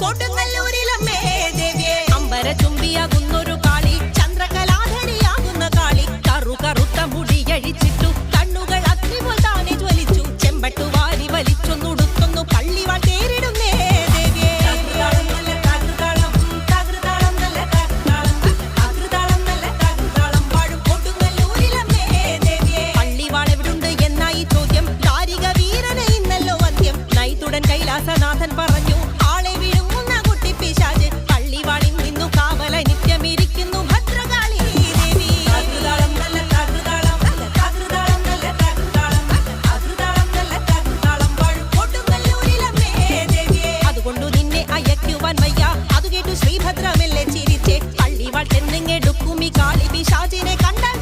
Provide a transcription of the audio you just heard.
കൊടുങ്ങല്ലൂരിലമ്മേ ദേവിയെ അമ്പര ചുംബിയാകുന്നൊരു കാളി ചന്ദ്രകലാധരിയാകുന്ന കാളി കറുത്ത മുടിയഴിച്ചിട്ടു കണ്ണുകൾ അഗ്നിപോൽ താനെ ജ്വലിച്ചു ചെമ്പട്ടു വാരി വലിച്ചൊന്നുടുത്തൊന്നു പള്ളിവാൾ തേരിടുന്നേ ദേവിയെ വാഴും കൊടുങ്ങല്ലൂരിലമ്മേ ദേവിയെ പള്ളിവാൾ എവിടുണ്ട് എന്നായി ചോദ്യം താരിക വീരനെ ഇന്നല്ലോ അന്ത്യം നൈതുടൻ കൈലാസനാഥൻ പറഞ്ഞു ആളെ വിഴുങ്ങുന്ന കുട്ടിപ്പിശാച് പള്ളിവാളിൽ നിന്നു കാവല നിത്യമിരിക്കുന്നു ഭദ്രകാളി ദേവി അതുകൊണ്ടു നിന്നെ അയക്കുവാൻ വയ്യ അതു കേട്ടു ശ്രീഭദ്രമെല്ലെ ചിരിച്ചേ പള്ളിവാൾ ചെന്നിങ്ങെടുക്കും ഈ കാളി പിശാചിനെ കണ്ടാൽ